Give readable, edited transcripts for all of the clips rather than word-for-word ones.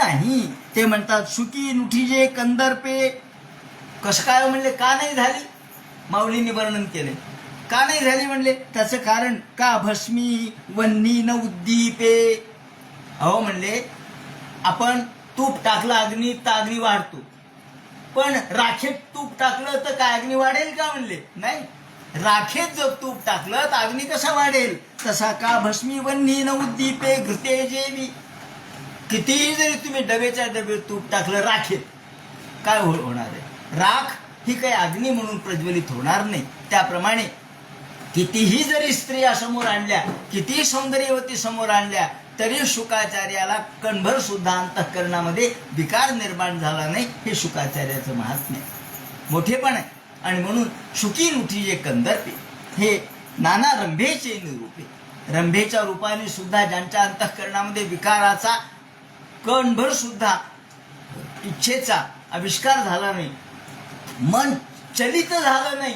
नाही. ते म्हणतात सुकी नुठीजे कंदर्पे. कसं काय म्हणले, का नाही झाली? माऊलींनी वर्णन केले का नाही झाली म्हणले. त्याचं कारण का भस्मी वन्नी न उद्दीपे. अहो म्हणले, आपण तूप टाकलं अग्नीत तर अग्नी वाढतो, पण राखेत तूप टाकलं तर काय अग्नी वाढेल का म्हणले. नाही, राखेत जर तूप टाकलं तर अग्नी कसा वाढेल. तसा का भस्मी वन्नी न उद्दीपे घृते जेवी. कितीही जरी तुम्ही डबेच्या डबे तूप टाकलं राखेत, काय होणार आहे. राख ही काही अग्नी म्हणून प्रज्वलित होणार नाही. त्याप्रमाणे कितीही जरी स्त्रिया समोर आणल्या, कितीही सौंदर्यवती समोर आणल्या, तरी शुकाचार्याला कणभर सुद्धा अंतःकरणामध्ये विकार निर्माण झाला नाही. हे शुकाचार्याचं महात्म्य मोठेपण आहे. आणि म्हणून शुकी नुठी जे कंदर्पे हे नाना रंभेचे निरूपे. रंभेच्या रूपाने सुद्धा ज्यांच्या अंतःकरणामध्ये विकाराचा कणभर सुद्धा इच्छेचा आविष्कार झाला नाही, मन चलित झालं नाही,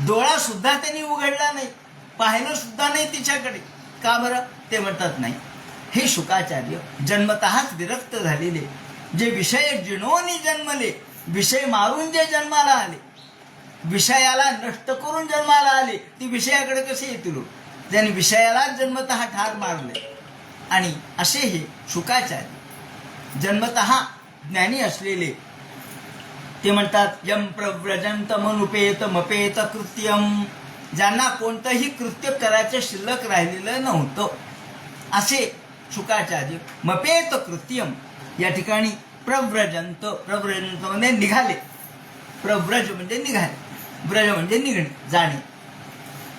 डोळा सुद्धा त्यांनी उघडला नाही, पाहिलं सुद्धा नाही तिच्याकडे. का बरं? ते म्हणतात नाही, हे शुकाचार्य जन्मतःच विरक्त झालेले, जे विषय जिणोनी जन्मले, विषय मारून जे जन्माला आले, विषयाला नष्ट करून जन्माला आले, ती विषयाकडे कसे येतील. त्यांनी विषयाला जन्मतः ठार मारले. आणि असे हे शुकाचार्य जन्मतः ज्ञानी असलेले, ते म्हणतात यम प्रव्रजंत मनुपेत मपेत कृत्यम. ज्यांना कोणतंही कृत्य करायचं शिल्लक राहिलेलं नव्हतं, असे शुकाचार्य मपेत कृत्यम. या ठिकाणी प्रव्रजंत, प्रव्रजंत म्हणजे निघाले. प्रव्रज म्हणजे निघाले, व्रज म्हणजे निघणे, जाणे.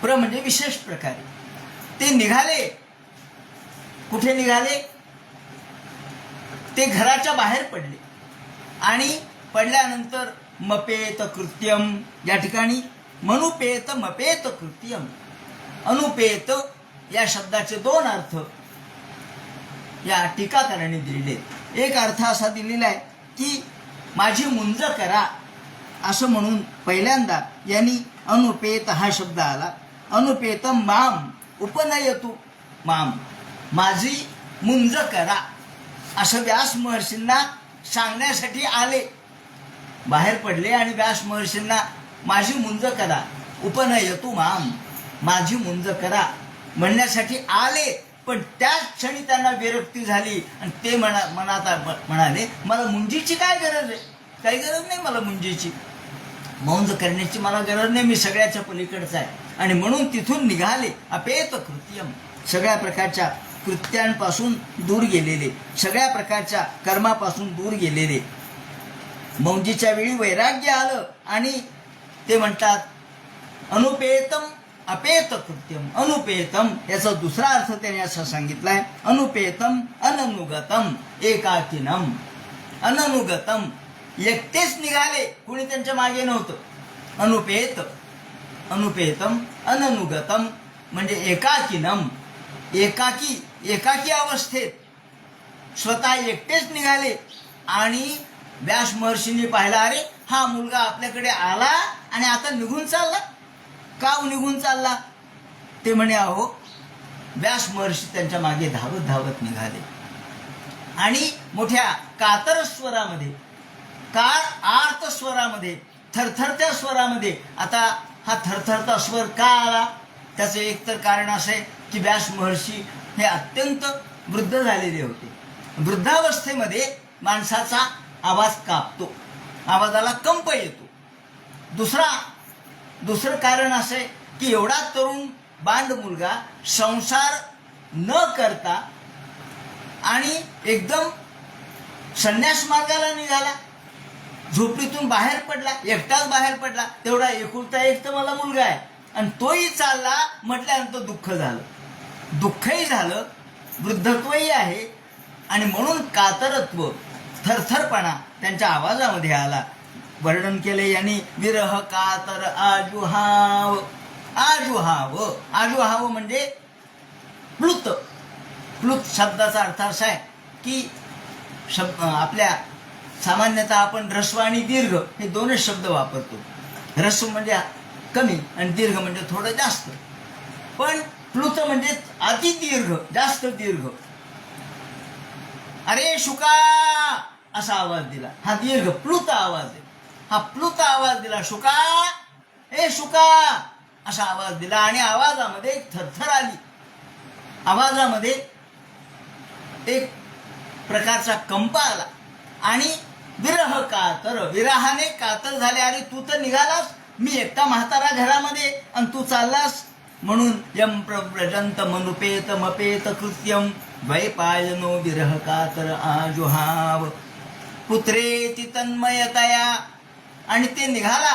प्र म्हणजे विशेष प्रकारे. ते निघाले. कुठे निघाले? ते घराच्या बाहेर पडले. आणि पडल्यानंतर मपेत कृत्यम, या ठिकाणी मनुपेत मपेत कृत्यम. अनुपेत या शब्दाचे दोन अर्थ या टीकाकारांनी दिलेले. एक अर्थ असा दिलेला आहे की माझी मुंज करा, असं म्हणून पहिल्यांदा यांनी अनुपेत हा शब्द आला. अनुपेत माम उपनयतु माम, माझी मुंज करा, असं व्यास महर्षींना सांगण्यासाठी आले. बाहेर पडले आणि व्यास महर्षींना माझी मुंज करा, उपनयतु माम, माझी मुंज करा म्हणण्यासाठी आले. पण त्याच क्षणी त्यांना विरक्ती झाली आणि ते मनात म्हणाले, मला मुंजीची काय गरज आहे, काही गरज नाही मला मुंजीची, मौंज करण्याची मला गरज नाही, मी सगळ्याच्या पलीकडचा आहे. आणि म्हणून तिथून निघाले. अपेत कृत्यम, सगळ्या प्रकारच्या कृत्यांपासून दूर गेलेले, सगळ्या प्रकारच्या कर्मापासून दूर गेलेले. मौंजीच्या वेळी वैराग्य आलं आणि ते म्हणतात अनुपेतम अपेत कृत्यम. अनुपेतम याचा दुसरा अर्थ त्याने असा सांगितलाय, अनुपेतम अननुगतम एकाकिनम. अननुगतम, एकटेच निघाले, कुणी त्यांच्या मागे नव्हतं. अनुपेत, अनुपेतम अननुगतम म्हणजे एकाकिनम, एकाकी, एकाकी अवस्थेत स्वतः एकटेच निघाले. आणि व्यास महर्षींनी पाहिला, अरे हा मुलगा आपल्याकडे आला आणि आता निघून चालला. का निघून चालला? ते म्हणे, अहो व्यास महर्षी त्यांच्या मागे धावत धावत निघाले. आणि मोठ्या कातर स्वरामध्ये, आर्त स्वरामध्ये, थरथरत्या स्वरामध्ये. आता हा थरथरता स्वर का आला? त्याचं एकतर कारण असं आहे की व्यास महर्षी हे अत्यंत वृद्ध झालेले होते. वृद्धावस्थेमध्ये माणसाचा आवाज कापतो, आवाजाला कंप येतो. दुसरं कारण असं आहे की एवढा तरुण बांड मुलगा संसार न करता आणि एकदम संन्यास मार्गाला निघाला, झोपडीतून बाहेर पडला, एकटाच बाहेर पडला. तेवढा एकुलता एक तर मला मुलगा आहे आणि तोही चालला म्हटल्यानंतर दुःख झालं, दुःखही झालं, वृद्धत्वही आहे. आणि म्हणून कातरत्व, थरथरपणा त्यांच्या आवाजामध्ये आला. वर्णन केले यांनी, विरह कातर आजुहाव. आजुहाव, आजुहाव म्हणजे प्लुत. प्लुत शब्दाचा अर्थ असा आहे की आपल्या सामान्यतः आपण ऱ्हस्व आणि दीर्घ हे दोनच शब्द वापरतो. ऱ्हस्व म्हणजे कमी आणि दीर्घ म्हणजे थोडं जास्त. पण प्लुत म्हणजे अति दीर्घ, जास्त दीर्घ. अरे शुका असा आवाज दिला. हा दीर्घ प्लुत आवाज आहे. हा प्लुत आवाज दिला. शुका, ए शुका असा आवाज दिला. आणि आवाजामध्ये एक थरथर आली. आवाजामध्ये एक प्रकारचा कंप आला. आणि विरह कातर, विरहाने कातर झाले. अरे तू तर निघालास, मी एकटा म्हातारा घरामध्ये आणि तू चाललास. म्हणून यम प्रव्रजंत मनुपेत मपेत कृत्यम द्वैपायनो विरह कातर आजुहाव पुत्रेति तन्मयतया. आणि ते निघाला.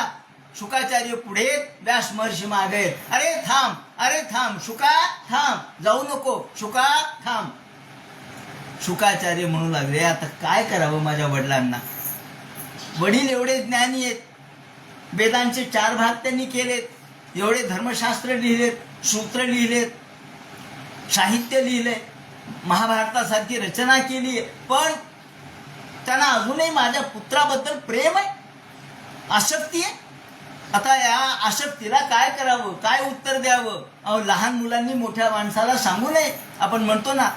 शुकाचार्य पुढे, व्यास महर्षी मागे. अरे थांब, अरे थांब, शुका थांब, जाऊ नको, शुका थांब. शुकाचार्य म्हणू लागले, आता काय करावं माझ्या वडिलांना. वडील एवढे ज्ञानी आहेत, वेदांचे 4 भाग त्यांनी केलेत, एवढे धर्मशास्त्र लिहिलेत, सूत्र लिहिलेत, साहित्य लिहिले, महाभारतासारखी रचना केली, पण त्यांना अजूनही माझ्या पुत्राबद्दल प्रेम आहे, आसक्ती आहे. आता या आसक्तीला काय करावं, काय उत्तर द्यावं. अहो, लहान मुलांनी मोठ्या माणसाला सांगू नये. आपण म्हणतो ना,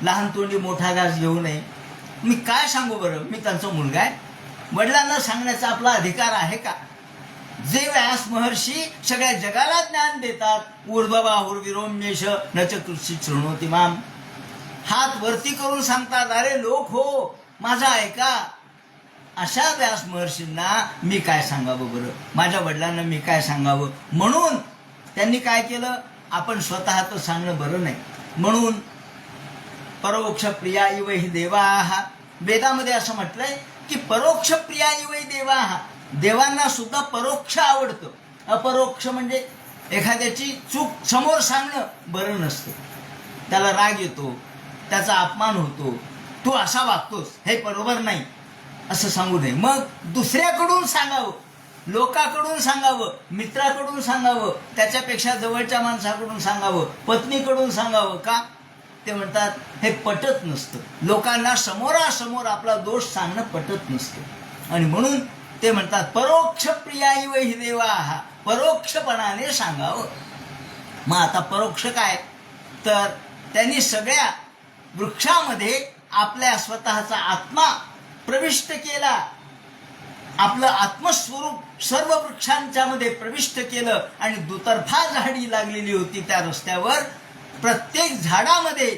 लहान तोंडी मोठा घास घेऊ नये. मी काय सांगू बरं, मी त्यांचा मुलगा आहे. वडिलांना सांगण्याचा आपला अधिकार आहे का. जे व्यास महर्षी सगळ्या जगाला ज्ञान देतात, ऊर्ध्वबाहुर्विरोम्येष न च कृषित शृणोति माम, हात वरती करून सांगतात, अरे लोक हो माझा ऐका. अशा व्यास महर्षींना मी काय सांगावं बरं, माझ्या वडिलांना मी काय सांगावं. म्हणून त्यांनी काय केलं, आपण स्वतः तर सांगणं बरं नाही. म्हणून परोक्ष प्रिया इव हि देवाः, वेदामध्ये असं म्हटलंय की परोक्ष प्रिया इव हि देवाः, देवांना सुद्धा परोक्ष आवडतं. अपरोक्ष म्हणजे एखाद्याची चूक समोर सांगणं बरं नसतं. त्याला राग येतो, त्याचा अपमान होतो, तू असा वागतोस, हे बरोबर नाही असं सांगू नये. मग दुसऱ्याकडून सांगावं, लोकांकडून सांगावं, मित्राकडून सांगावं, त्याच्यापेक्षा जवळच्या माणसाकडून सांगावं, पत्नीकडून सांगावं. का ते म्हणतात, हे पटत नसतं. लोकांना समोरासमोर आपला दोष सांगणं पटत नसतं. आणि म्हणून ते म्हणतात परोक्ष प्रिया इव हि देवाः, परोक्षपणाने सांगावं. मग आता परोक्ष काय, तर त्यांनी सगळ्या वृक्षामध्ये आपल्या स्वतःचा आत्मा प्रविष्ट केला. आपलं आत्मस्वरूप सर्व वृक्षांच्या मध्ये प्रविष्ट केलं. आणि दुतर्फा झाडी लागलेली होती त्या रस्त्यावर. प्रत्येक झाडामध्ये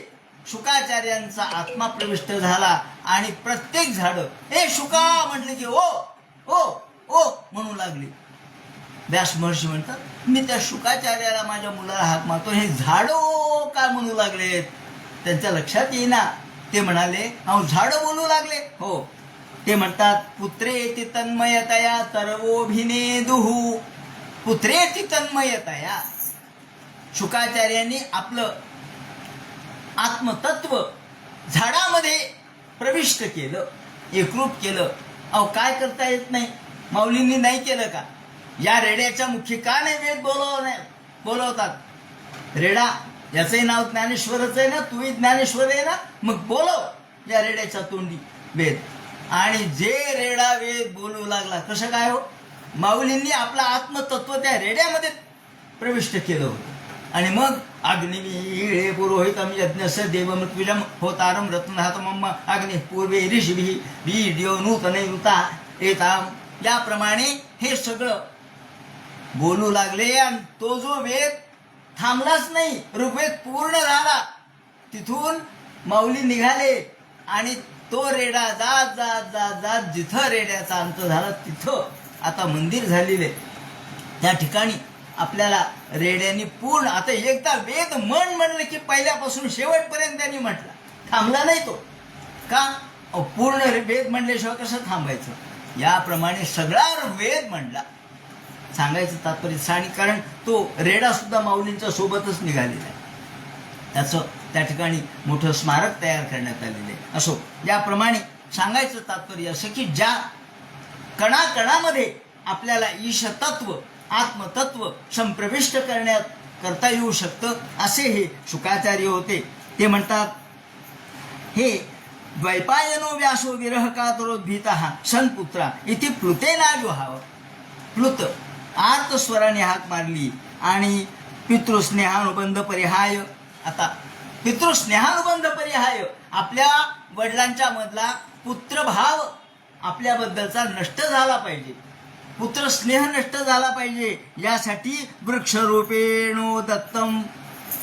शुकाचार्यांचा आत्मा प्रविष्ट झाला. आणि प्रत्येक झाड हे शुका म्हटले की ओ ओ ओ म्हणू लागले. व्यास महर्षी म्हणतात, मी त्या शुकाचार्याला माझ्या मुलाला हाक मारतो, हे झाडो काय म्हणू लागलेत. त्यांच्या लक्षात येईना. ते म्हणाले, अहो झाड बोलू लागले. हो. ते म्हणतात, पुत्रेति तन्मयतया तरवोभिनेदुः, पुत्रेति तन्मयतया. शुकाचार्यांनी आपलं आत्मतत्व झाडामध्ये प्रविष्ट केलं, एकरूप केलं. अहो काय करता येत नाही, माऊलींनी नाही केलं का. या रेड्याच्या मुखी का नाही वेद बोलवतात. रेडा याचंही नाव ज्ञानेश्वरच आहे ना, तूही ज्ञानेश्वर आहे ना, मग बोलव या रेड्याच्या तोंडी वेद. आणि जे रेडा वेद बोलू लागला, कसं काय हो, माऊलींनी आपलं आत्मतत्व त्या रेड्यामध्ये प्रविष्ट केलं होतं. आणि मग अग्निमीळे पुरोहितम यज्ञस्य देवमृत्विजम होतारम रत्नहातमम अग्नि पूर्वे ऋषिभिः वीर्यो नूतनैरुता एताम, याप्रमाणे हे सगळं बोलू लागले. आणि तो जो वेद थांबलाच नाही, ऋग्वेद पूर्ण झाला. तिथून माऊली निघाले आणि तो रेडा जात जात जात जात जिथं रेड्याचा अंत झाला तिथं आता मंदिर झालेले. त्या ठिकाणी आपल्याला रेड्यांनी पूर्ण, आता एकदा वेद म्हणलं की पहिल्यापासून शेवटपर्यंत त्यांनी म्हटलं, थांबला नाही तो. का, पूर्ण वेद म्हणल्याशिवाय कसं थांबायचं. याप्रमाणे सगळा वेद म्हणला. सांगायचं तात्पर्य, आणि कारण तो रेडा सुद्धा माऊलींच्या सोबतच निघालेला आहे. त्याचं त्या ठिकाणी मोठं स्मारक तयार करण्यात आलेले आहे. असो, याप्रमाणे सांगायचं तात्पर्य असं की ज्या कणाकणामध्ये आपल्याला ईशतत्व, आत्मतत्व संप्रविष्ट करता येऊ शकतं, असे हे शुकाचार्य होते. ते म्हणतात, हे द्वैपायनो व्यासो विरह कातरोद्भीतः सन्पुत्रा इति प्लुतेनाजुहाव. प्लुत आर्त स्वराने हाक मारली. आणि पितृस्नेहानुबंध परिहाय, आता पितृस्नेहानुबंध परिहाय आपल्या वडिलांच्या मधला पुत्रभाव आपल्याबद्दलचा नष्ट झाला पाहिजे, पुत्र स्नेह नष्ट झाला पाहिजे, यासाठी वृक्षरूपेणो दत्तम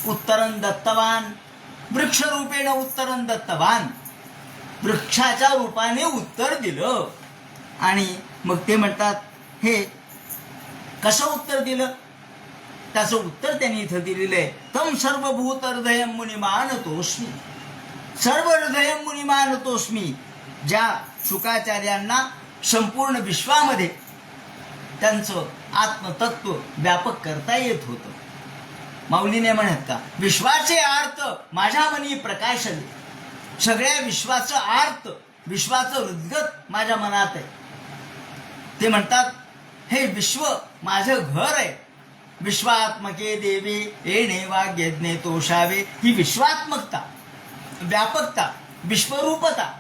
उत्तरं दत्तवान, वृक्षरूपेण उत्तरं दत्तवान, वृक्षाच्या रूपाने उत्तर दिलं. आणि मग ते म्हणतात, हे कसं उत्तर दिलं? त्याचं उत्तर त्यांनी इथं दिलेलं आहे. तम सर्वभूत हृदयं मुनिमानतोस्मी, सर्व हृदयं मुनिमानतोस्मी. ज्या शुकाचार्यांना संपूर्ण विश्वामध्ये त्यांचं आत्मतत्व व्यापक करता येत होतं. माऊलीने म्हणत का, विश्वाचे आर्त माझ्या मनी प्रकाशले, सगळ्या विश्वाचं आर्त, विश्वाचं हृदगत माझ्या मनात आहे. ते म्हणतात, हे विश्व माझं घर आहे. विश्वात्मके देवी येणे वाग्यज्ञे तोषावे, ही विश्वात्मकता, व्यापकता, विश्वरूपता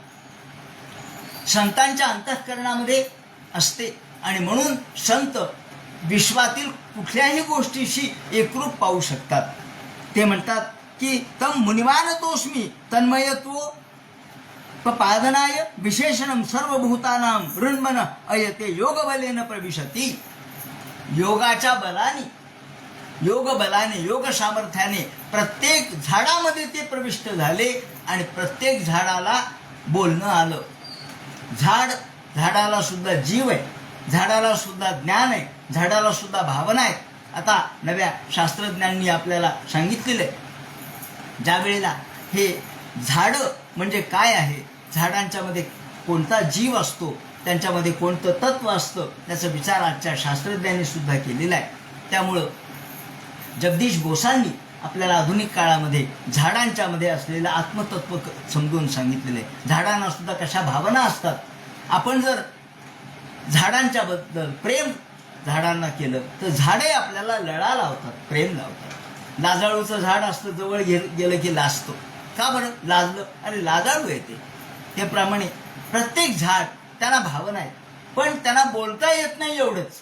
संतांच्या अंतःकरणामध्ये असते. आणि म्हणून संत विश्वातील कुठल्याही गोष्टीशी एकरूप पाहू शकतात. ते म्हणतात की तम मुनिमानतोस्मी तन्मयत्व पादनाय विशेषणं सर्वभूतानां ऋण्मन अयते योगबलेन प्रविशती. योगाच्या बलाने, योग बलाने, योग सामर्थ्याने प्रत्येक झाडामध्ये ते प्रविष्ट झाले आणि प्रत्येक झाडाला बोलणं आलं. झाडाला सुद्धा जीव आहे, झाडाला सुद्धा ज्ञान आहे, झाडाला सुद्धा भावना आहे. आता नव्या शास्त्रज्ञांनी आपल्याला सांगितलेलं आहे, ज्या वेळेला हे झाडं म्हणजे काय आहे, झाडांच्या मध्ये कोणता जीव असतो, त्यांच्यामध्ये कोणतं तत्व असतं, त्याचा विचार आजच्या शास्त्रज्ञांनी सुद्धा केलेला आहे. त्यामुळं जगदीश बोसांनी आपल्याला आधुनिक काळामध्ये झाडांच्या मध्ये असलेलं आत्मतत्व समजून सांगितलेलं आहे. झाडांना सुद्धा कशा भावना असतात. आपण जर झाडांच्या बद्दल प्रेम झाडांना केलं तर झाडे आपल्याला लळा लावतात, प्रेम लावतात. लाजाळूचं झाड असतं, जवळ गेलं की लाजतो. का बरं? लाजलं, अरे लाजाळू आहे ते. त्याप्रमाणे प्रत्येक झाड त्यांना भावना आहे, पण त्यांना बोलता येत नाही एवढंच.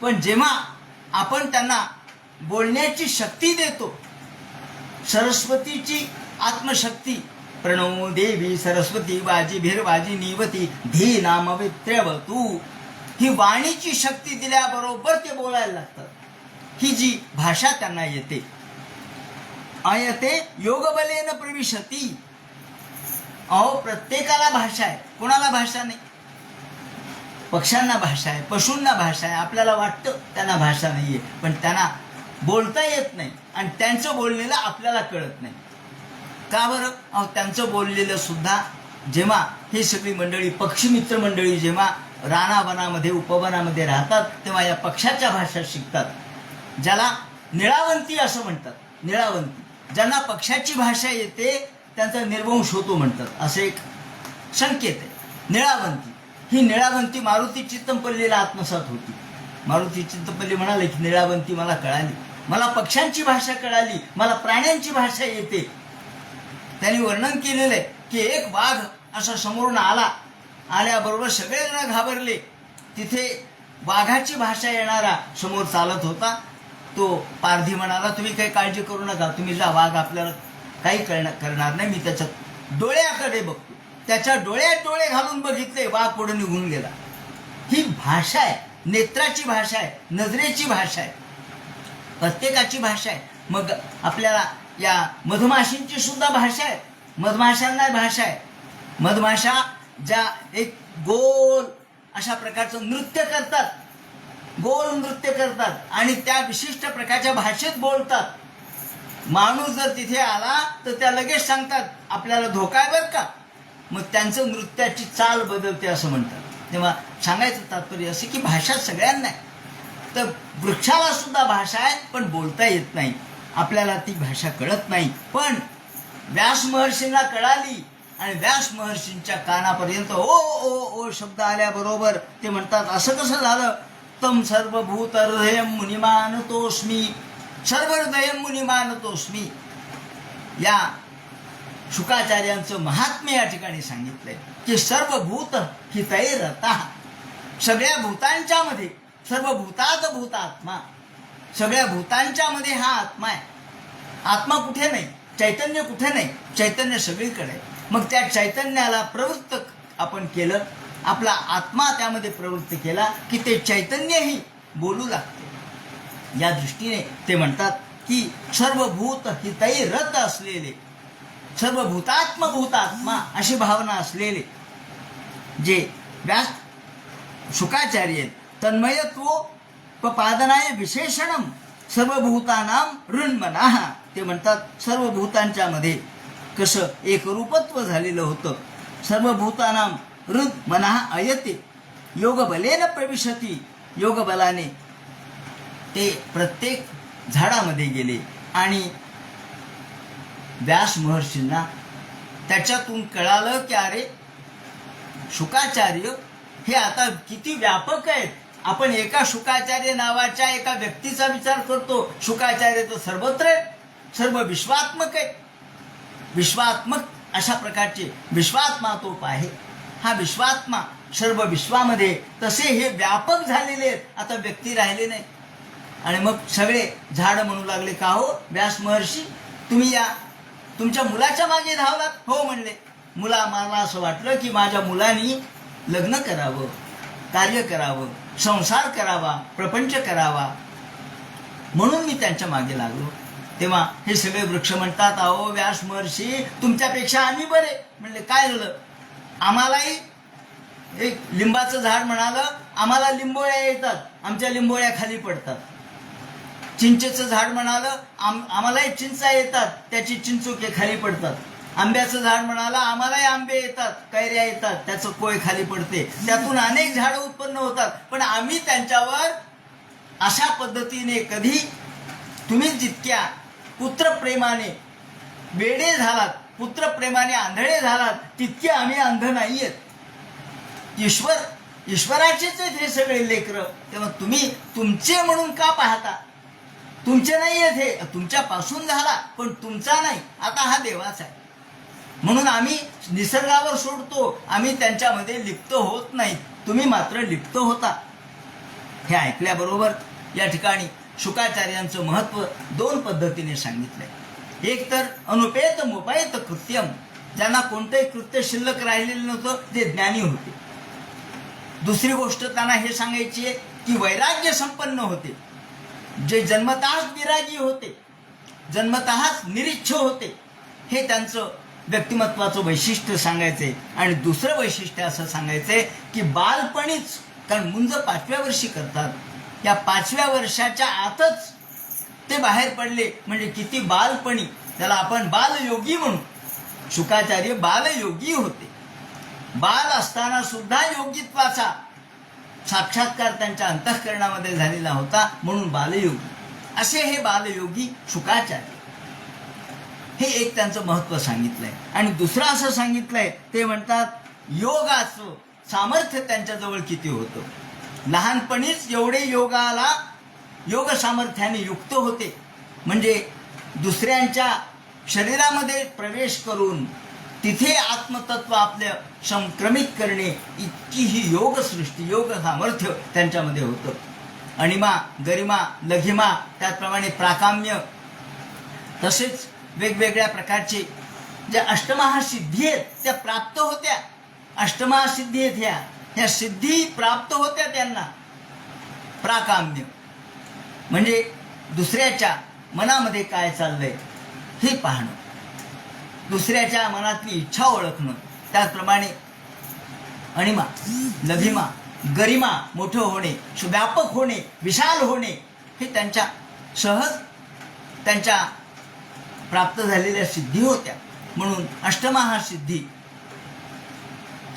पण जेव्हा आपण त्यांना बोलण्याची शक्ती देतो, सरस्वतीची आत्मशक्ती, प्रणो देवी सरस्वती वाजी भिरवाजी निवती धी नामवित्र्यवतू, ही वाणीची शक्ती दिल्याबरोबर ते बोलायला लागतात. ही जी भाषा त्यांना येते, अयते योगबलेन प्रविशती. अहो, प्रत्येकाला भाषा आहे, कोणाला भाषा नाही? पक्ष्यांना भाषा आहे, पशूंना भाषा आहे. आपल्याला वाटतं त्यांना भाषा नाहीये, पण त्यांना बोलता येत नाही आणि त्यांचं बोललेलं आपल्याला कळत नाही. का बरं? अहो, त्यांचं बोललेलं सुद्धा जेव्हा ही सगळी मंडळी, पक्षीमित्र मंडळी जेव्हा रानावनामध्ये उपवनामध्ये राहतात, तेव्हा या पक्षाच्या भाषा शिकतात. ज्याला निळावंती असं म्हणतात. निळावंती, ज्यांना पक्षाची भाषा येते त्यांचा निर्वंश होतो म्हणतात, असे एक संकेत आहे. निळावंती, ही निळावंती मारुती चित्तमपल्लीला आत्मसात होती. मारुती चित्तमपल्ली म्हणाले की निळावंती मला कळाली, मला पक्ष्यांची भाषा कळाली, मला प्राण्यांची भाषा येते. त्यांनी वर्णन केलेलं आहे की एक वाघ असा समोरून आल्याबरोबर सगळेजण घाबरले. तिथे वाघाची भाषा येणारा समोर चालत होता. तो पारधी म्हणाला, तुम्ही काही काळजी करू नका, तुम्ही जा, वाघ आपल्याला काही करणार नाही. मी त्याच्या डोळ्याकडे बघतो. त्याच्या डोळ्यात डोळे घालून बघितले, वाघ पुढे निघून गेला. ही भाषा आहे, नेत्राची भाषा आहे, नजरेची भाषा आहे, प्रत्येकाची भाषा आहे. मग आपल्याला या मधमाशींची सुद्धा भाषा आहे, मधमाशांना भाषा आहे. मधमाशा ज्या एक गोल अशा प्रकारचं नृत्य करतात, गोल नृत्य करतात आणि त्या विशिष्ट प्रकारच्या भाषेत बोलतात. माणूस जर तिथे आला तर त्या लगेच सांगतात आपल्याला धोका आहे बरं का. मग त्यांचं नृत्याची चाल बदलते असं म्हणतात. तेव्हा सांगायचं तात्पर्य असं की भाषा सगळ्यांना आहे. तर वृक्षाला सुद्धा भाषा आहे, पण बोलता येत नाही, आपल्याला ती भाषा कळत नाही. पण व्यास महर्षींना कळाली आणि व्यास महर्षींच्या कानापर्यंत ओ ओ ओ शब्द आल्याबरोबर ते म्हणतात, असं कसं झालं? तम सर्वभूत हृदयं मुनिमानतोस्मी, सर्व हृदयं मुनिमानतोस्मी. या शुकाचार्यांचं महात्म्य या ठिकाणी सांगितलंय की सर्वभूत हितैरतः, सगळ्या भूतांच्या मध्ये, सर्वभूतात भूतात्मा, सगळ्या भूतांच्या मध्ये हा आत्मा आहे. आत्मा कुठे नाही, चैतन्य कुठे नाही, चैतन्य सगळीकडे आहे. मग त्या चैतन्याला प्रवृत्त आपण केलं, आपला आत्मा त्यामध्ये प्रवृत्त केला की ते चैतन्यही बोलू लागते. या दृष्टीने ते म्हणतात की सर्वभूत हितै रत असलेले, सर्वभूतात्मा अशी भावना असलेले जे व्यास शुकाचार्य तन्मयत्व पादनाय विशेषणम सर्वभूतानाम ऋन्मनाः. ते म्हणतात सर्वभूतांच्या मध्ये कसं एकरूपत्व झालेलं होतं. सर्वभूतानाम ऋन्मनाः अयते योगबलेन प्रविशती. योगबलाने ते प्रत्येक झाडामध्ये गेले आणि व्यास महर्षींना त्याच्यातून कळालं की अरे शुकाचार्य हे आता किती व्यापक आहेत. आपण एका शुकाचार्य नावाच्या एका व्यक्तीचा विचार करतो. शुकाचार्य तर सर्वत्र आहे, सर्व विश्वात्मक आहे. विश्वात्मक अशा प्रकारचे विश्वात्मा तो आहे. हा विश्वात्मा सर्व विश्वामध्ये तसे हे व्यापक झालेले आहेत. आता व्यक्ती राहिले नाही. आणि मग सगळे झाड म्हणू लागले का हो व्यास महर्षी तुम्ही या तुमच्या मुलाच्या मागे धावलात. हो म्हणले, मला असं वाटलं की माझ्या मुलांनी लग्न करावं, कार्य करावं, संसार करावा, प्रपंच करावा, म्हणून मी त्यांच्या मागे लागलो. तेव्हा हे सगळे वृक्ष म्हणतात अहो व्यास महर्षी तुमच्यापेक्षा आम्ही बरे. म्हणले काय झालं? आम्हालाही एक लिंबाचं झाड म्हणालं आम्हाला लिंबोळ्या येतात, आमच्या लिंबोळ्या खाली पडतात. चिंचेचं झाड म्हणालं आम्हालाही चिंचा येतात, त्याची चिंचुके खाली पडतात. आंब्याचं झाड म्हणाला आम्हालाही आंबे येतात, कैऱ्या येतात, त्याचं कोय खाली पडते. त्यातून अनेक झाडं उत्पन्न होतात, पण आम्ही त्यांच्यावर अशा पद्धतीने कधी तुम्ही जितक्या पुत्रप्रेमाने वेडे झालात, पुत्रप्रेमाने आंधळे झालात, तितके आम्ही अंध नाहीयेत. ईश्वराचेच आहेत हे सगळे लेकरं. तेव्हा तुम्ही तुमचे म्हणून का पाहता? तुमचे नाही आहेत, हे तुमच्यापासून झाला पण तुमचा नाही. आता हा देवाचा आहे म्हणून आम्ही निसर्गावर सोडतो, आम्ही त्यांच्यामध्ये लिप्त होत नाही. तुम्ही मात्र लिप्त होता. हे ऐकल्याबरोबर या ठिकाणी शुकाचार्यांचं महत्व दोन पद्धतीने सांगितलंय. एक तर अनुपेत मोपायत कृत्यम, ज्यांना कोणतंही कृत्य शिल्लक राहिलेलं नव्हतं, ते ज्ञानी होते. दुसरी गोष्ट त्यांना हे सांगायची आहे की वैराग्य संपन्न होते, जे जन्मतःच विरागी होते, जन्मतःच निरीच्छ होते. हे त्यांचं व्यक्तिमत्वाचं वैशिष्ट्य सांगायचंय. आणि दुसरं वैशिष्ट्य असं सांगायचंय की बालपणीच, कारण मुंज 5व्या वर्षी करतात, या 5व्या वर्षाच्या आतच ते बाहेर पडले म्हणजे किती बालपणी. त्याला आपण बालयोगी म्हणू. शुकाचार्य बालयोगी होते. बाल असताना सुद्धा योगित्वाचा साक्षात्कार त्यांच्या अंतःकरणामध्ये झालेला होता, म्हणून बालयोगी. असे हे बालयोगी शुकाचार्य. हे एक त्यांचं महत्व सांगितलंय. आणि दुसरं असं सांगितलंय, ते म्हणतात योगाचं सामर्थ्य त्यांच्याजवळ किती होतं. लहानपणीच एवढे योग सामर्थ्याने युक्त होते, म्हणजे दुसऱ्यांच्या शरीरामध्ये प्रवेश करून तिथे आत्मतत्व आपल्या संक्रमित करणे इतकी ही योगसृष्टी, योग सामर्थ्य त्यांच्यामध्ये होतं. अणिमा, गरिमा, लघिमा, त्याचप्रमाणे प्राकाम्य, तसेच वेगवेगळ्या प्रकारचे ज्या अष्टमहासिद्धी आहेत त्या प्राप्त होत्या. अष्टमहासिद्धी आहेत ह्या सिद्धी प्राप्त होत्या त्यांना. प्राकाम्य म्हणजे दुसऱ्याच्या मनामध्ये काय चाललंय हे पाहणं, दुसऱ्याच्या मनातली इच्छा ओळखणं. त्याचप्रमाणे अणिमा, लघिमा, गरिमा, मोठं होणे, व्यापक होणे, विशाल होणे, हे त्यांच्या सहज त्यांच्या प्राप्त झालेल्या सिद्धी होत्या. म्हणून अष्टमहासिद्धी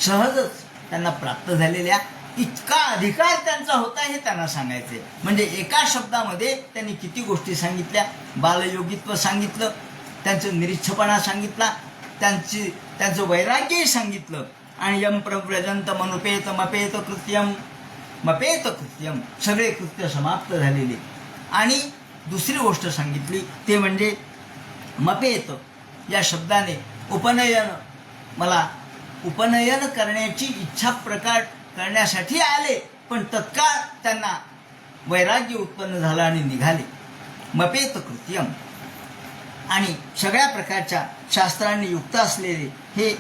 सहजच त्यांना प्राप्त झालेल्या, इतका अधिकार त्यांचा होता हे त्यांना सांगायचे. म्हणजे एका शब्दामध्ये त्यांनी किती गोष्टी सांगितल्या. बालयोगित्व सांगितलं, त्यांचं निरीच्छपणा सांगितला, त्यांचं वैराग्यही सांगितलं. आणि यम प्रव्रजंत मनुपेत मपेत कृत्यम, मपेत कृत्यम, सगळे कृत्य समाप्त झालेले. आणि दुसरी गोष्ट सांगितली ते म्हणजे मपेत या शब्दाने उपनयन, मला उपनयन करण्याची इच्छा प्रकट करण्यासाठी आले, पण तत्काळ त्यांना वैराग्य उत्पन्न झालं आणि निघाले. मपेत कृत्यम. आणि सगळ्या प्रकारच्या शास्त्रांनी युक्त असलेले हे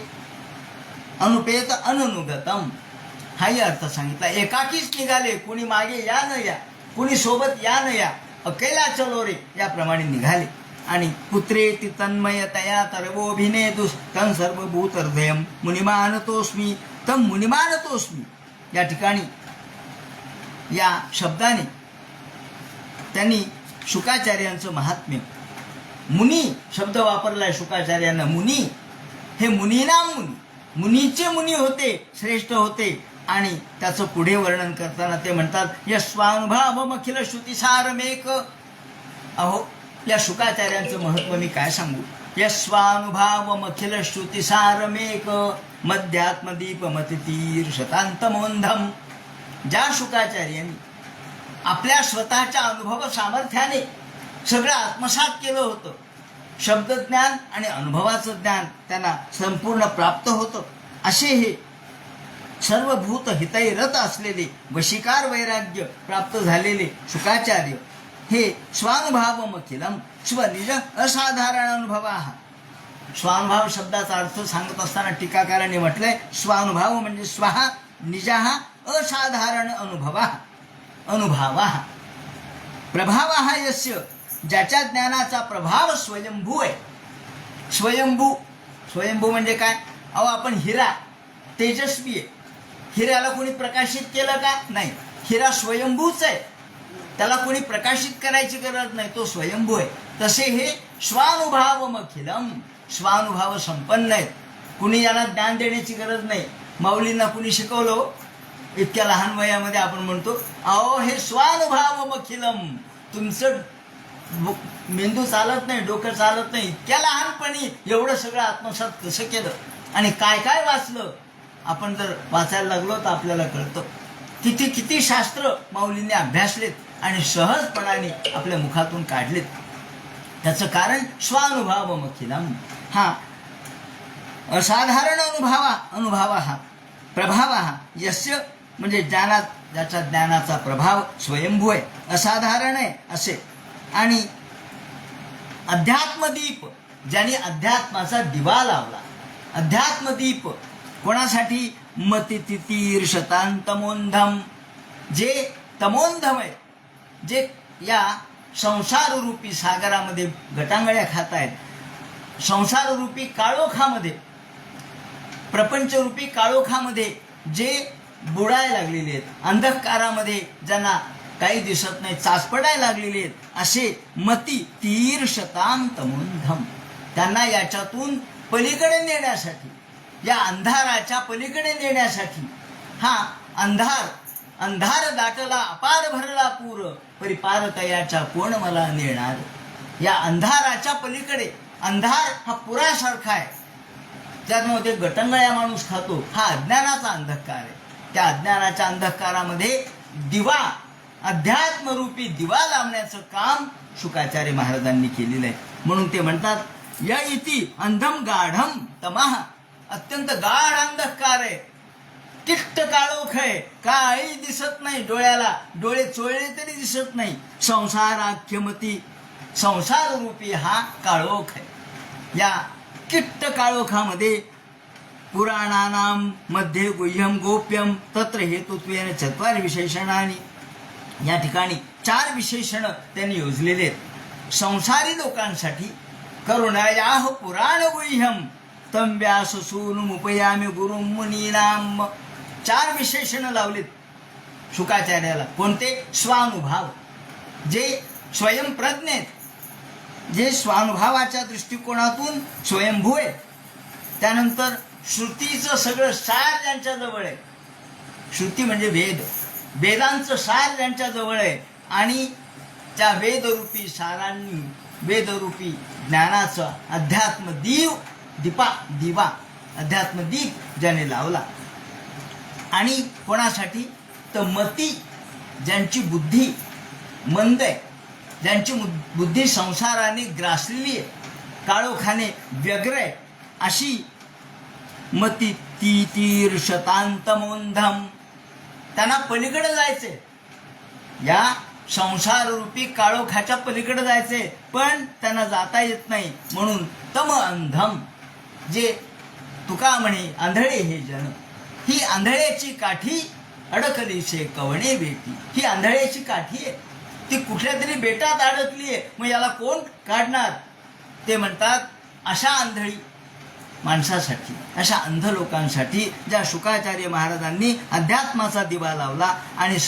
अनुपेत अनुनुगतम हाही अर्थ सांगितला. एकाकीच निघाले, कुणी मागे या न या, कुणी सोबत या न या, अकेला चलो रे याप्रमाणे निघाले. आणि पुत्रेति तन्मयतया तर्वोभिनेदुस तं सर्वभूत हृदयम मुनिमानतोस्मी तम मुनिमानतोस्मी. या ठिकाणी या शब्दाने त्यांनी शुकाचार्यांचं महात्म्य, मुनी शब्द वापरलाय शुकाचार्यांना. मुनी हे मुनीनाम मुनी, मुनीचे मुनी होते, श्रेष्ठ होते. आणि त्याचं पुढे वर्णन करताना ते म्हणतात यस्वानुभावमखिल श्रुतिसारमेक. अहो, या शुकाचार्यांचं महत्व मी काय सांगू. यस्वानुभावमखिल श्रुतिसारमेक मध्यात्मदीपमतितीर शतांतमोंधम. ज्या शुकाचार्यांनी आपल्या स्वतःच्या अनुभव सामर्थ्याने सगळं आत्मसात केलं होतं, शब्दज्ञान आणि अनुभवाचं ज्ञान त्यांना संपूर्ण प्राप्त होतं, असे हे सर्वभूत हितैरत असलेले वशीकार वैराग्य प्राप्त झालेले शुकाचार्य हे स्वानुभावमखिलम स्वनिज असाधारण अनुभव. स्वानुभाव शब्दाचा अर्थ सांगत असताना टीकाकारांनी म्हटलंय स्वानुभाव म्हणजे स्वहा निजः असाधारण अनुभवा. प्रभाव यस्य, ज्याच्या ज्ञानाचा प्रभाव स्वयंभू आहे. स्वयंभू म्हणजे काय. अहो, आपण हिरा तेजस्वी आहे. हिऱ्याला कोणी प्रकाशित केलं का. नाही, हिरा स्वयंभूच आहे, त्याला कोणी प्रकाशित करायची गरज नाही, तो स्वयंभू आहे. तसे हे स्वानुभावमखिलम, स्वानुभाव संपन्न आहेत. कुणी याला ज्ञान देण्याची गरज नाही. माऊलींना कुणी शिकवलं इतक्या लहान वयामध्ये. आपण म्हणतो अहो हे स्वानुभावमखिलम, तुमचं मेंदू चालत नाही, डोकं चालत नाही, इतक्या लहानपणी एवढं सगळं आत्मसात कसं केलं आणि काय काय वाचलं. आपण जर वाचायला लागलो तर आपल्याला कळतं किती किती शास्त्र माऊलींनी अभ्यासलेत आणि सहजपणाने आपल्या मुखातून काढलेत. त्याचं कारण स्वानुभावमखिलम. हा असाधारण अनुभवा हा प्रभाव हा यस्य म्हणजे ज्ञानात, ज्याच्या ज्ञानाचा प्रभाव स्वयंभू आहे, असाधारण आहे असे. आणि अध्यात्मदीप, ज्यांनी अध्यात्माचा दिवा लावला. अध्यात्मदीप कोणासाठी. मतितीर शतांतमोंधम, जे तमोंधम आहे, जे या संसाररूपी सागरामध्ये गटांगळ्या खात आहेत, संसाररूपी काळोखामध्ये, प्रपंचरूपी काळोखामध्ये जे बुडायला लागलेले आहेत, अंधकारामध्ये ज्यांना काही दिसत नाही, चाचपडायला लागलेले आहेत, असे मती तीर शतांतमोंधम. त्यांना याच्यातून पलीकडे नेण्यासाठी, या अंधाराच्या पलीकडे नेण्यासाठी, हा अंधार दाटला अपार भरला पूर, परिपार तयाच्या कोण मला नेणार. या अंधाराच्या पलीकडे, अंधार हा पुरासारखा आहे, त्यामध्ये गटंगळ्या माणूस खातो, हा अज्ञानाचा अंधकार आहे. त्या अज्ञानाच्या अंधकारामध्ये दिवा, अध्यात्मरूपी दिवा लावण्याचं काम शुकाचार्य महाराजांनी केलेलं आहे. म्हणून ते म्हणतात या इति अंधम गाढम तमः, अत्यंत गाढ अंधकार आहे, किट्ट काळोख आहे, काही दिसत नाही डोळ्याला, डोळे चोळले तरी दिसत नाही. संसाराख्यमती, संसाररूपी हा काळोख आहे. या किट्ट काळोखामध्ये पुराणानां मध्ये गुह्यम गोप्यम तत्र हेतुत्वेन चत्वारि विशेषणानि. या ठिकाणी 4 विशेषण त्यांनी योजलेले आहेत. संसारी लोकांसाठी करुणायाह पुराण गुह्यम तम व्यास सूनुमुपयामी गुरुं मुनीनाम. 4 विशेषण लावलेत शुकाचार्याला. कोणते. स्वानुभाव, जे स्वयंप्रज्ञ आहेत, जे स्वानुभावाच्या दृष्टिकोनातून स्वयंभू आहे. त्यानंतर श्रुतीचं सगळं सार ज्यांच्याजवळ आहे, श्रुती म्हणजे वेद, वेदांचं सार ज्यांच्याजवळ आहे, आणि त्या वेदरूपी सारांनी, वेदरूपी ज्ञानाचा दिवा अध्यात्मदीप ज्याने लावला. आणि कोणासाठी. तर मती, ज्यांची बुद्धी मंद आहे, ज्यांची बुद्धी संसाराने ग्रासलेली आहे, काळोखाने व्यग्र आहे, अशी मती तीर शतांतमोंधम. त्यांना पलीकडे जायचे, या संसार रूपी काळोखाच्या पलीकडे जायचे, पण त्यांना जाता येत नाही. म्हणून तम अंधम, जे तुका म्हणे आंधळे हे जन, ही आंधळ्याची काठी अडकलीशे कवणे बेटी. ही आंधळ्याची काठी आहे, ती कुठल्या तरी बेटात अडकली आहे, मग याला कोण काढणार? ते म्हणतात अशा आंधळी माणसासाठी, अशा अंध लोकांसाठी ज्या शुकाचार्य महाराजांनी अध्यात्माचा दिवा लावला. आणि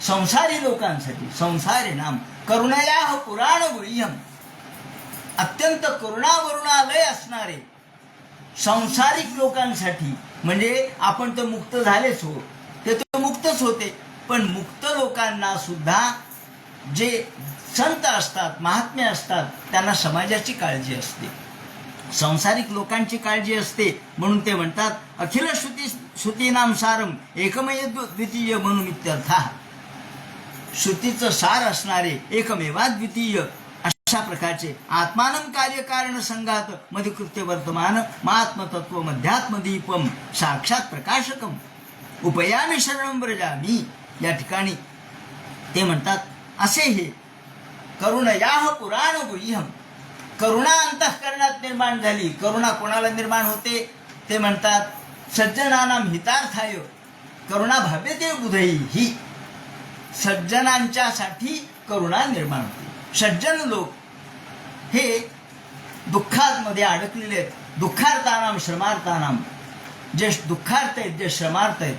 संसारी लोकांसाठी संसारी नाम करुणया पुराण गुह्यम, अत्यंत करुणावरुणालय असणारे संसारिक लोकांसाठी. म्हणजे आपण तर मुक्त झालेच हो, ते तर मुक्तच होते, पण मुक्त लोकांना सुद्धा जे संत असतात, महात्मे असतात, त्यांना समाजाची काळजी असते, संसारिक लोकांची काळजी असते. म्हणून ते म्हणतात अखिल श्रुतीनाम सारम एकमेव द्वितीय म्हणून इत्यर्थ. श्रुतीचं सार असणारे एकमेवाद्वितीय अशा प्रकारचे आत्मानं कार्यकारण संघात मधिकृत्य वर्तमान महात्मतत्व मध्यात्मदीपम साक्षात प्रकाशकम उपयामी शरणं व्रजामी. या ठिकाणी ते म्हणतात असे हे करुणयाह पुराण गुह्यम, करुणा अंतःकरणात निर्माण झाली. करुणा कोणाला निर्माण होते? ते म्हणतात सज्जनानां हितार्थाय करुणा भाव्यते बुधई. ही सज्जनांच्यासाठी करुणा निर्माण होते. सज्जन लोक हे दुःखामध्ये अडकलेले आहेत. दुःखार्तानाम श्रमार्तानाम, जे दुःखार्थ आहेत, जे श्रमार्थ आहेत,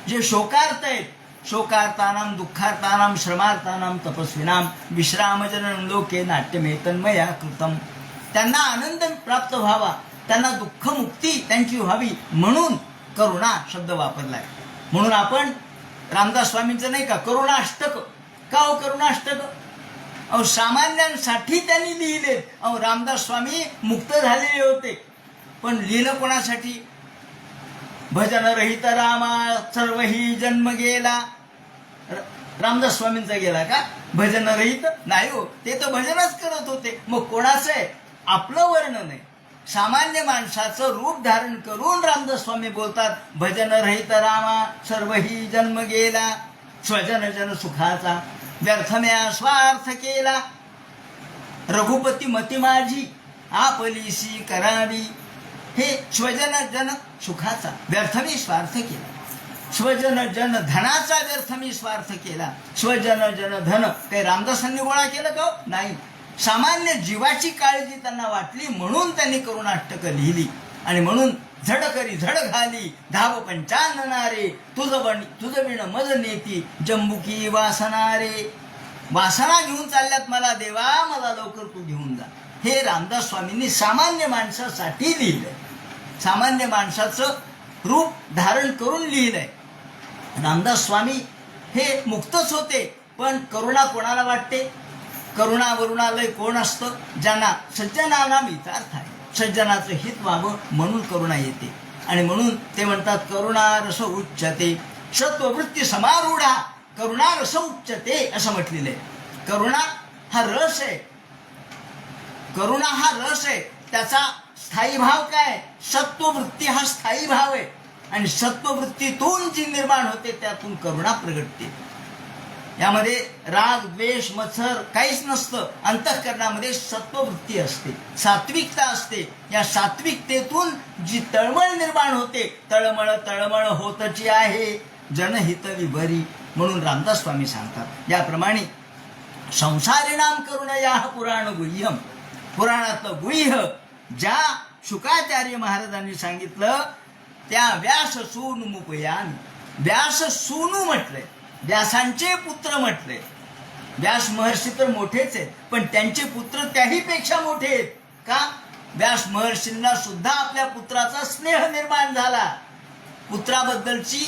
जे शोकार्थ आहेत, शोकार्तानाम दुःखार्तानाम श्रमार्तानाम तपस्विनाम विश्रामजनन लोके नाट्यमेतन्मया कृतम. त्यांना आनंद प्राप्त व्हावा, त्यांना दुःखमुक्ती त्यांची व्हावी म्हणून करुणा शब्द वापरलाय. म्हणून आपण रामदास स्वामींचं नाही का करुणाष्टक, का हो करुणाष्टक? अहो सामान्यांसाठी त्यांनी लिहिले. अहो रामदास स्वामी मुक्त झालेले होते, पण लिहिलं कोणासाठी? भजन रहित रामा सर्वही जन्म गेला. रामदास स्वामींचा गेला का? भजन रहित नाही हो, ते तर भजनच करत होते. मग कोणाचं आहे? आपलं वर्णन आहे. सामान्य माणसाचं रूप धारण करून रामदास स्वामी बोलतात भजन रहित रामा सर्वही जन्म गेला, स्वजन जन सुखाचा व्यर्थ म्या स्वार्थ केला, रघुपती मती माझी आपलीसी करावी. हे स्वजन जन सुखाचा व्यर्थ मी स्वार्थ केला, स्वजन जन धनाचा व्यर्थ मी स्वार्थ केला. स्वजन जन धन काही रामदासांनी गोळा केलं का? नाही. सामान्य जीवाची काळजी त्यांना वाटली म्हणून त्यांनी करुणाष्टक लिहिली. आणि म्हणून झड करी झड घाली धाव पंचाननारे, तुझं विण मज नेती जंबुकी वासनारे. वासना घेऊन चालल्यात मला देवा, मला लवकर तू घेऊन जा. हे रामदास स्वामींनी सामान्य माणसासाठी लिहिलंय, सामान्य माणसाचं रूप धारण करून लिहिलंय. रामदास स्वामी हे मुक्तच होते, पण करुणा कोणाला वाटते? करुणा वरुणालय कोण असतं? ज्यांना सज्जनांना हितार्थ आहे, सज्जनाचं हित व्हावं म्हणून करुणा येते. आणि म्हणून ते म्हणतात करुणा रस उच्चते सत्ववृत्ती समारूढा, करुणा रस उच्चते असं म्हटलेलं आहे. करुणा हा रस आहे, करुणा हा रस आहे. त्याचा स्थायी भाव काय? सत्ववृत्ती हा स्थायी भाव आहे. आणि सत्ववृत्तीतून जी निर्माण होते त्यातून करुणा प्रगटते. यामध्ये राग द्वेष मत्सर काहीच नसतं. अंतःकरणामध्ये सत्ववृत्ती असते, सात्विकता असते. या सात्विकतेतून जी तळमळ निर्माण होते, तळमळ तळमळ होतची आहे जनहित विभरी. म्हणून रामदास स्वामी सांगतात याप्रमाणे संसारिणाम करुणया पुराण गुह्यम. पुराणातलं गुह्य ज्या शुकाचार्य महाराजांनी सांगितलं त्या व्यास सूनु मुपयामी. व्यास सूनु म्हटलंय, व्यासांचे पुत्र म्हटले. व्यास महर्षी तर मोठेच आहेत, पण त्यांचे पुत्र त्याही पेक्षा मोठे आहेत. का? व्यास महर्षींना सुद्धा आपल्या पुत्राचा स्नेह निर्माण झाला, पुत्राबद्दलची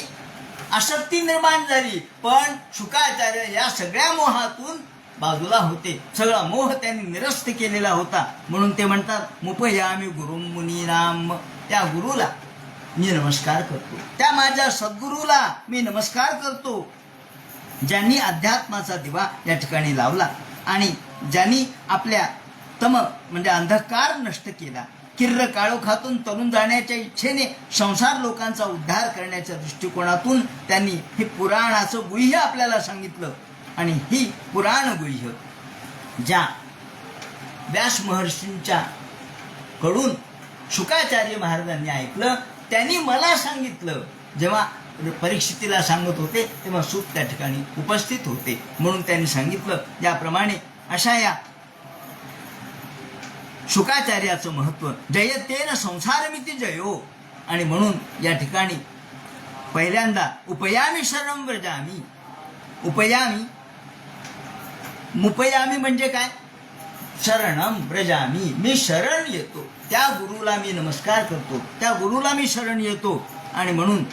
आसक्ती निर्माण झाली. पण शुकाचार्य या सगळ्या मोहातून बाजूला होते, सगळा मोह त्यांनी निरस्त केलेला होता. म्हणून ते म्हणतात मुपयामी गुरु मुनीनाम. त्या गुरुला मी नमस्कार करतो, त्या माझ्या सद्गुरूला मी नमस्कार करतो, ज्यांनी अध्यात्माचा दिवा या ठिकाणी लावला आणि ज्यांनी आपल्या तम म्हणजे अंधकार नष्ट केला. किर्र काळोखातून तरुण जाण्याच्या इच्छेने संसार लोकांचा उद्धार करण्याच्या दृष्टिकोनातून त्यांनी हे पुराणाचं गुह्य आपल्याला सांगितलं. आणि ही पुराण गुह्य ज्या व्यास महर्षींच्या कडून शुकाचार्य महाराजांनी ऐकलं, त्यांनी मला सांगितलं. जेव्हा परीक्षितीला सांगत होते तेव्हा सूत त्या ठिकाणी उपस्थित होते, म्हणून त्यांनी सांगितलं. त्याप्रमाणे अशा या शुकाचार्याचं महत्व जयतेन संसारमिती जयो. आणि म्हणून या ठिकाणी पहिल्यांदा उपयामी शरणं व्रजामी. उपयामी मुपयामी म्हणजे काय? शरणं व्रजामी, मी शरण येतो, त्या गुरुला मी नमस्कार करतो, त्या गुरुला मी शरण येतो. आणि म्हणून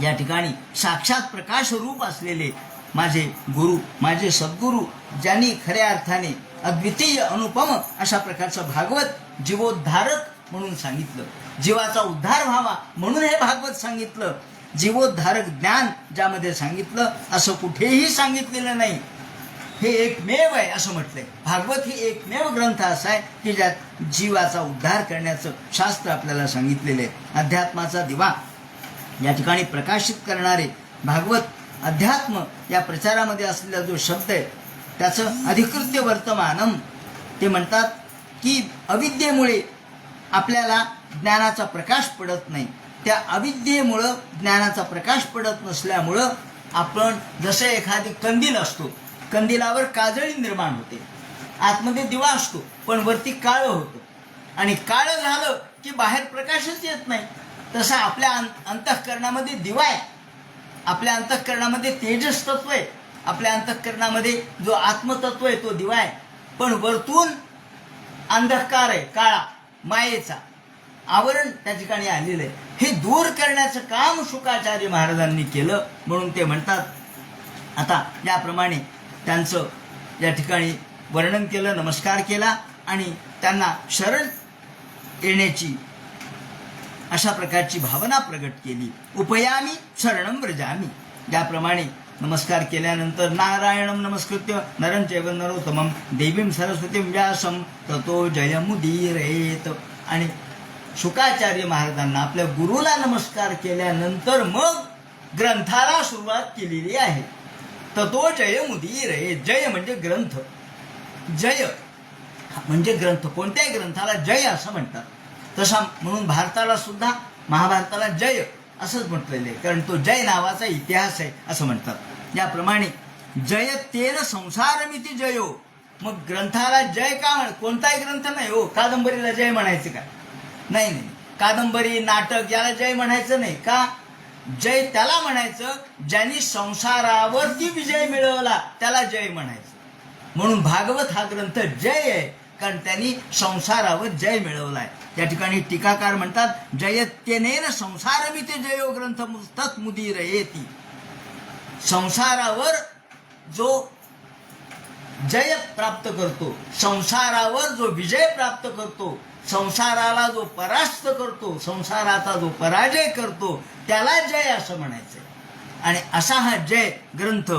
या ठिकाणी साक्षात प्रकाश रूप असलेले माझे गुरु, माझे सद्गुरु, ज्यांनी खऱ्या अर्थाने अद्वितीय अनुपम अशा प्रकारचं भागवत जीवोद्धारक म्हणून सांगितलं. जीवाचा उद्धार व्हावा म्हणून हे भागवत सांगितलं. जीवोद्धारक ज्ञान ज्यामध्ये सांगितलं असं कुठेही सांगितलेलं नाही. हे एकमेव आहे असं म्हटलंय. भागवत ही एकमेव ग्रंथ असा आहे की ज्यात जीवाचा उद्धार करण्याचं शास्त्र आपल्याला सांगितलेलं आहे. अध्यात्माचा दिवा या ठिकाणी प्रकाशित करणारे भागवत, अध्यात्म या प्रचारामध्ये असलेला जो शब्द आहे त्याचं अधिकृत्य वर्तमानम. ते म्हणतात की अविद्येमुळे आपल्याला ज्ञानाचा प्रकाश पडत नाही. त्या अविद्येमुळं ज्ञानाचा प्रकाश पडत नसल्यामुळं आपण जसं एखादी कंदील असतो, कंदिलावर काजळी निर्माण होते, आतमध्ये दिवा असतो पण वरती काळं होतं, आणि काळं झालं की बाहेर प्रकाशच येत नाही. तसा आपल्या अंतःकरणामध्ये दिवा आहे, आपल्या अंतःकरणामध्ये तेजस तत्व आहे, आपल्या अंतःकरणामध्ये जो आत्मतत्व आहे तो दिवा आहे, पण वरतून अंधकार आहे, काळा मायेचा आवरण त्या ठिकाणी आलेलं आहे. हे दूर करण्याचं काम शुकाचार्य महाराजांनी केलं. म्हणून ते म्हणतात, आता याप्रमाणे त्यांचं या ठिकाणी वर्णन केलं, नमस्कार केला आणि त्यांना शरण येण्याची अशा प्रकारची भावना प्रगट केली. उपयामी शरणं व्रजामी. ज्याप्रमाणे नमस्कार केल्यानंतर नारायणं नमस्कृत्य नरं चैव नरोत्तमं देवीं सरस्वतीं व्यासं ततो जयमुदीरयेत. आणि शुकाचार्य महाराजांना आपल्या गुरुला नमस्कार केल्यानंतर मग ग्रंथाला सुरुवात केलेली आहे. ततो जयमुदीरयेत. जय म्हणजे ग्रंथ, जय म्हणजे ग्रंथ. कोणत्याही ग्रंथाला जय असं म्हणतात. तसा म्हणून भारताला सुद्धा, महाभारताला जय असंच म्हटलेलं आहे, कारण तो जय नावाचा इतिहास आहे असं म्हणतात. याप्रमाणे जयतेन संसारमिती जयो. मग ग्रंथाला जय का म्हण? कोणताही ग्रंथ नाही हो. कादंबरीला जय म्हणायचं का? नाही नाही, कादंबरी नाटक याला जय म्हणायचं नाही. का? जय त्याला म्हणायचं ज्यांनी संसारावरती विजय मिळवला त्याला जय म्हणायचं. म्हणून भागवत हा ग्रंथ जय आहे, कारण त्यांनी संसारावर जय मिळवलाय. या ठिकाणी टीकाकार म्हणतात जयत्यनेन संसारमिते जयो ग्रंथ तत् मुदीरयेति. संसारावर जो जय प्राप्त करतो, संसारावर जो विजय प्राप्त करतो, संसाराला जो परास्त करतो, संसाराचा जो पराजय करतो त्याला जय असं म्हणायचंय. आणि असा हा जय ग्रंथ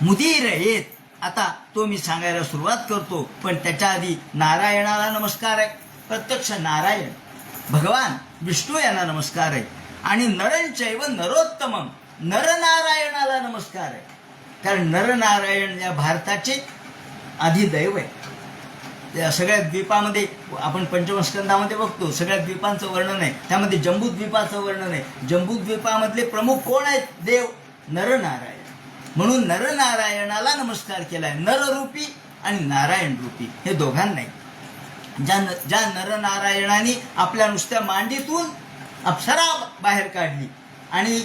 मुदीरयेत. आता तो मी सांगायला सुरुवात करतो, पण त्याच्या आधी नारायणाला नमस्कार आहे. प्रत्यक्ष नारायण भगवान विष्णू यांना नमस्कार आहे. आणि नरंचैव नरोत्तमं, नरनारायणाला नमस्कार आहे. कारण नरनारायण या भारताचे अधिदैव आहे. या सगळ्या द्वीपामध्ये आपण पंचमस्कंदामध्ये बघतो, सगळ्या द्वीपांचं वर्णन आहे. त्यामध्ये जम्बूद्वीपाचं वर्णन आहे. जम्बूद्वीपामधले प्रमुख कोण आहेत? देव नरनारायण. म्हणून नरनारायणाला नमस्कार केलाय. नररूपी आणि नारायण रूपी हे दोघांनाही. ज्या नरनारायणाने आपल्या नुसत्या मांडीतून अप्सरा बाहेर काढली आणि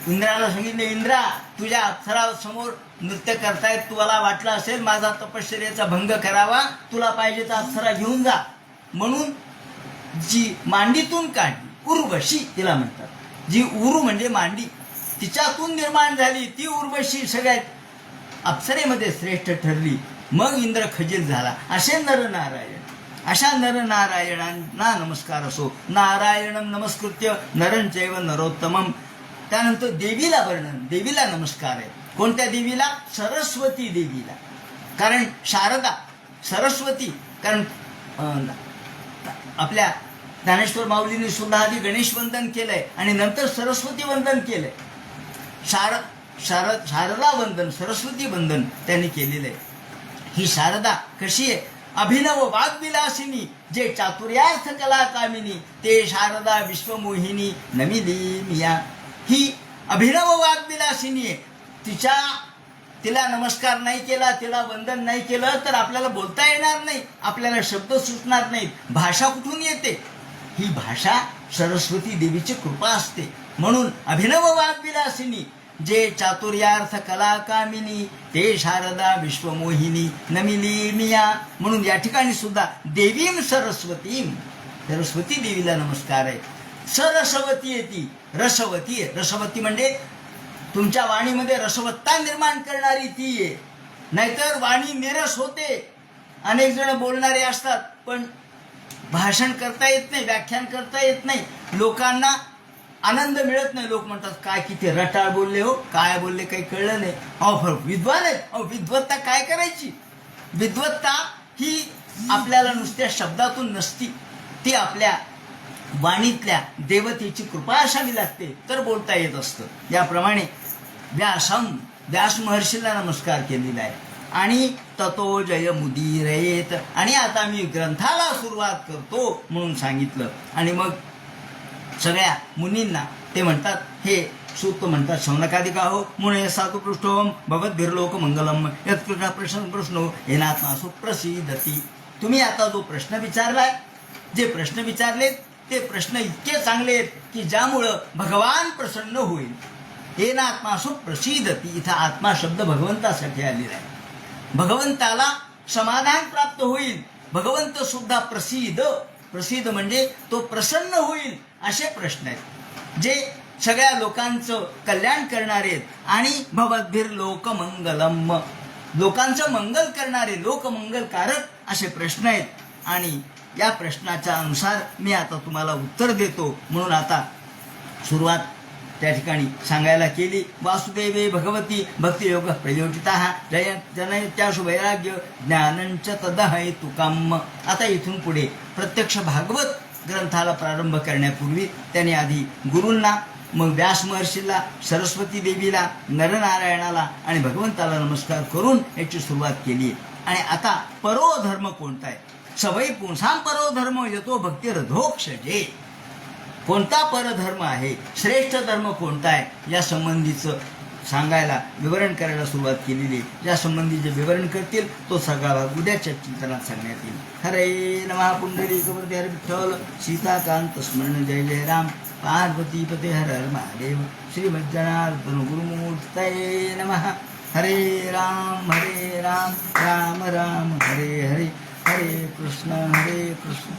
इंद्राला सांगितलं, इंद्रा तुझ्या अप्सरासमोर नृत्य करतायत, तुला वाटलं असेल माझा तपश्चर्याचा भंग करावा, तुला पाहिजे तर अप्सरा घेऊन जा. म्हणून जी मांडीतून काढली, उर्वशी तिला म्हणतात. जी उरू म्हणजे मांडी, तिच्यातून निर्माण झाली ती उर्वशी सगळ्यात अप्सरेमध्ये श्रेष्ठ ठरली. मग इंद्र खजील झाला. असे नरनारायण, अशा नरनारायणांना नमस्कार असो. नारायणं नमस्कृत्य नरं चैव नरोत्तमं. त्यानंतर देवीला वर्णन, देवीला नमस्कार आहे. कोणत्या देवीला? सरस्वती देवीला. कारण शारदा सरस्वती, कारण आपल्या ज्ञानेश्वर माऊलींनी सुद्धा आधी गणेश वंदन केलंय आणि नंतर सरस्वती वंदन केलंय. शारदा वंदन, सरस्वती वंदन त्यांनी केलेलं आहे. ही शारदा कशी आहे? अभिनव वाग्विलासिनी, जे चातुर्यार्थ कला कामिनी, ते शारदा विश्वमोहिनी नमिली मिया. ही अभिनव वाग्विलासिनी आहे. तिला नमस्कार नाही केला, तिला वंदन नाही केलं तर आपल्याला बोलता येणार नाही, आपल्याला शब्द सुचणार नाहीत. भाषा कुठून येते? ही भाषा सरस्वती देवीची कृपा असते. म्हणून अभिनव वाग्विलासिनी, जे चातुर्यार्थ कला कामिनी, ते शारदा विश्वमोहिनी नमिली मिया. म्हणून या ठिकाणी सुद्धा देवीम सरस्वतीम, सरस्वती देवीला नमस्कार आहे. सरस्वती आहे ती, रसवती आहे. रसवती म्हणजे तुमच्या वाणीमध्ये रसवत्ता निर्माण करणारी ती आहे. नाहीतर वाणी निरस होते. अनेक जण बोलणारे असतात पण भाषण करता येत नाही, व्याख्यान करता येत नाही, लोकांना आनंद मिळत नाही. लोक म्हणतात काय किती रटाळ बोलले हो, काय बोलले काही कळलं नाही. अहो विद्वान आहेत. अहो विद्वत्ता काय करायची? विद्वत्ता ही आपल्याला नुसत्या शब्दातून नसती, ती आपल्या वाणीतल्या देवतेची कृपा असावी लागते तर बोलता येत असतं. याप्रमाणे व्यास महर्षीला नमस्कार केलेला आहे. आणि ततो जय मुदीरयेत, आणि आता मी ग्रंथाला सुरुवात करतो म्हणून सांगितलं. आणि मग सगळ्या मुनींना ते म्हणतात, हे सूत म्हणतात, शौनकादिकाहो मुने साधु पृष्ठोम भवद्भिर्लोक मंगलम यत्कृष्ण प्रश्नो येनात्मा सुप्रसिद्धती. तुम्ही आता जो प्रश्न विचारलाय, जे प्रश्न विचारलेत ते प्रश्न इतके चांगले आहेत की ज्यामुळं भगवान प्रसन्न होईल. येन आत्मा सुप्रसिद्धती, इथं आत्मा शब्द भगवंतासाठी आलेला आहे. भगवंताला समाधान प्राप्त होईल. भगवंत सुद्धा प्रसिद्ध म्हणजे तो प्रसन्न होईल. असे प्रश्न आहेत जे सगळ्या लोकांचं कल्याण करणारे आहेत. आणि भवद्भिर लोकमंगलम, लोकांचं मंगल करणारे, लोकमंगलकारक असे प्रश्न आहेत. आणि या प्रश्नाच्या अनुसार मी आता तुम्हाला उत्तर देतो. म्हणून आता सुरुवात त्या ठिकाणी सांगायला केली. वासुदेवे भगवती भक्तियोग प्रयोजिता जय जनयत्याशु वैराग्य ज्ञानंच तदहेतुकम्. आता इथून पुढे प्रत्यक्ष भागवत ग्रंथाला प्रारंभ करण्यापूर्वी त्याने आधी गुरूंना, मग व्यास महर्षीला, सरस्वती देवीला, नरनारायणाला आणि भगवंताला नमस्कार करून याची सुरुवात केली. आणि आता परोधर्म कोणता आहे? सवयी पुंसां परोधर्म येतो भक्तिरधोक्षजे. कोणता परधर्म आहे, श्रेष्ठ धर्म कोणता आहे, या संबंधीचं सांगायला, विवरण करायला सुरुवात केलेली. या संबंधी जे विवरण करतील तो सगळा भाग उद्याच्या चिंतनात सांगण्यात येईल. हरे नमः. पुंडलिक वरदे हर विठ्ठल, सीताकांत स्मरण जय जय राम, पार्वती पते हर हर महादेव, श्रीमज्जनार्दन गुरुमूर्तये नमः. हरे राम राम राम हरे हरे, हरे कृष्ण कृष्ण